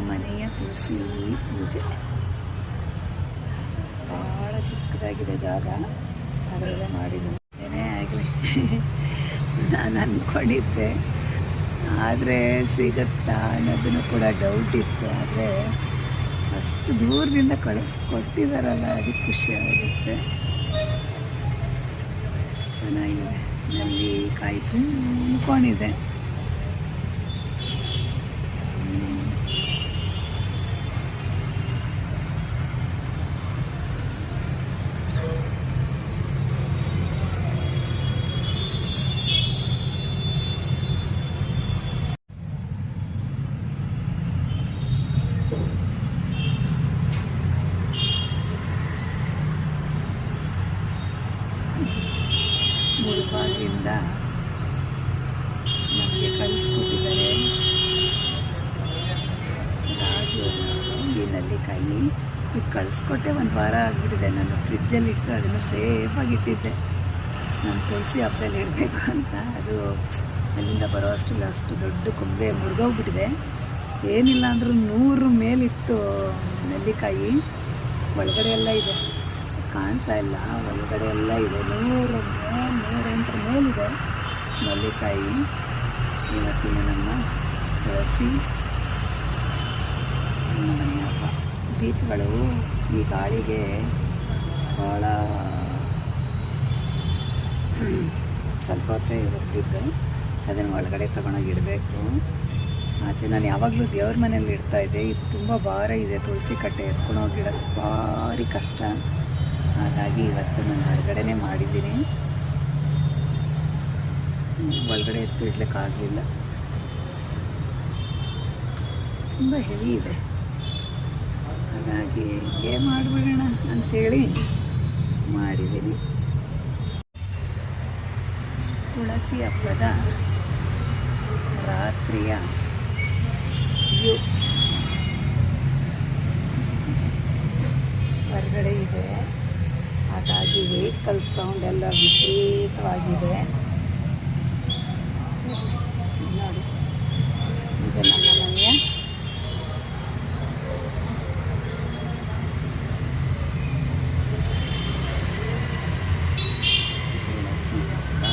ಮನೆಯ ತುಳಸಿ ಪೂಜೆ. ಭಾಳ ಚಿಕ್ಕದಾಗಿದೆ ಜಾಗ, ಅದರಲ್ಲೇ ಮಾಡಿದ್ದೀನಿ. ಏನೇ ಆಗಲಿ ನಾನು ಅಂದ್ಕೊಂಡಿದ್ದೆ, ಆದರೆ ಸಿಗುತ್ತಾ ಅನ್ನೋದನ್ನು ಕೂಡ ಡೌಟ್ ಇತ್ತು. ಆದರೆ ಅಷ್ಟು ದೂರದಿಂದ ಕಳಿಸ್ಕೊಟ್ಟಿದ್ದಾರಲ್ಲ, ಅದಕ್ಕೆ ಖುಷಿ ಆಗುತ್ತೆ. ಚೆನ್ನಾಗಿದೆ. ನೆಲ್ಲಿಕಾಯಿ ತುಂಬಿಕೊಂಡಿದೆ. ಮುಳುಬಾಗಿಲಿಂದ ನಮಗೆ ಕಳಿಸ್ಕೊಟ್ಟಿದ್ದಾರೆ ರಾಜು ಈ ನೆಲ್ಲಿಕಾಯಿ. ಇದು ಕಳಿಸ್ಕೊಟ್ಟೆ ಒಂದು ವಾರ ಆಗಿಬಿಟ್ಟಿದೆ. ನಾನು ಫ್ರಿಜ್ಜಲ್ಲಿ ಇಟ್ಟು ಅದನ್ನು ಸೇಫಾಗಿ ಇಟ್ಟಿದ್ದೆ, ನಾನು ತುಳಸಿ ಹಬ್ಬದಲ್ಲಿ ಇಡಬೇಕು ಅಂತ. ಅದು ಅಲ್ಲಿಂದ ಬರೋ ಅಷ್ಟಿಲ್ಲ, ಅಷ್ಟು ದೊಡ್ಡ ಕೊಂಬೆ ಮುರಿದೋಗ್ಬಿಟ್ಟಿದೆ. ಏನಿಲ್ಲ ಅಂದರೂ 100 ಮೇಲಿತ್ತು ನೆಲ್ಲಿಕಾಯಿ. ಒಳಗಡೆ ಎಲ್ಲ ಇದೆ, ಕಾಣ್ತಾ ಇಲ್ಲ, ಒಳಗಡೆ ಎಲ್ಲ ಇದೆ. 108 ಮೇಲಿದೆ ನೆಲ್ಲಿಕಾಯಿ. ಇವತ್ತಿನ ನಮ್ಮ ತುಳಸಿ ಮನೆ ಹಬ್ಬ. ದೀಪಗಳು ಈ ಗಾಳಿಗೆ ಭಾಳ ಸ್ವಲ್ಪ ಹೊತ್ತೇ ಇರಬೇಕು. ಅದನ್ನು ಒಳಗಡೆ ತೊಗೊಂಡೋಗಿ ಇಡಬೇಕು. ಆಚೆ ನಾನು ಯಾವಾಗಲೂ ದೇವ್ರ ಮನೇಲಿ ಇಡ್ತಾಯಿದ್ದೆ. ಇದು ತುಂಬ ಭಾರ ಇದೆ, ತುಳಸಿ ಕಟ್ಟೆ ಎತ್ಕೊಂಡೋಗಿಡೋದು ಭಾರಿ ಕಷ್ಟ. ಹಾಗಾಗಿ ಇವತ್ತು ನಾನು ಹೊರಗಡೆನೇ ಮಾಡಿದ್ದೀನಿ. ಒಳಗಡೆ ಎತ್ತು ಇಡ್ಲಿಕ್ಕಾಗಲಿಲ್ಲ, ತುಂಬ ಹೆವಿ ಇದೆ. ಹಾಗಾಗಿ ಏನು ಮಾಡಿಬಿಡೋಣ ಅಂಥೇಳಿ ಮಾಡಿದ್ದೀನಿ. ತುಳಸಿ ಹಬ್ಬದ ರಾತ್ರಿಯ ವ್ಯೂ ಹೊರಗಡೆ ಇದೆ. ಹಾಗಾಗಿ ವೆಹಿಕಲ್ ಸೌಂಡ್ ಎಲ್ಲ ವಿಪರೀತವಾಗಿದೆ. ನೋಡಿ, ಇದು ನಮ್ಮ ಮನೆಯ ತುಳಸಿ ಹಬ್ಬ.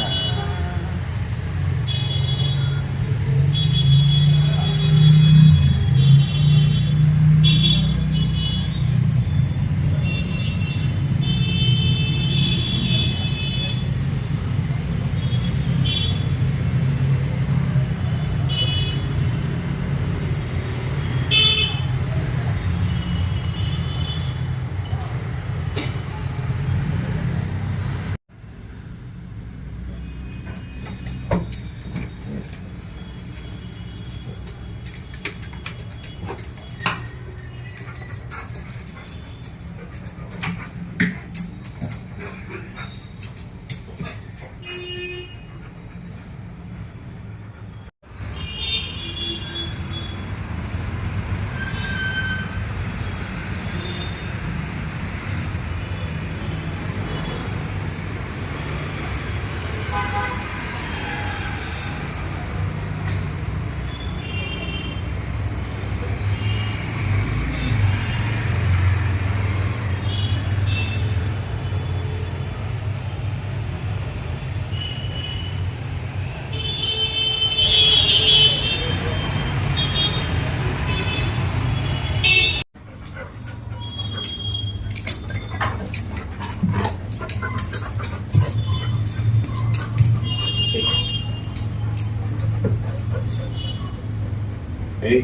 Hey,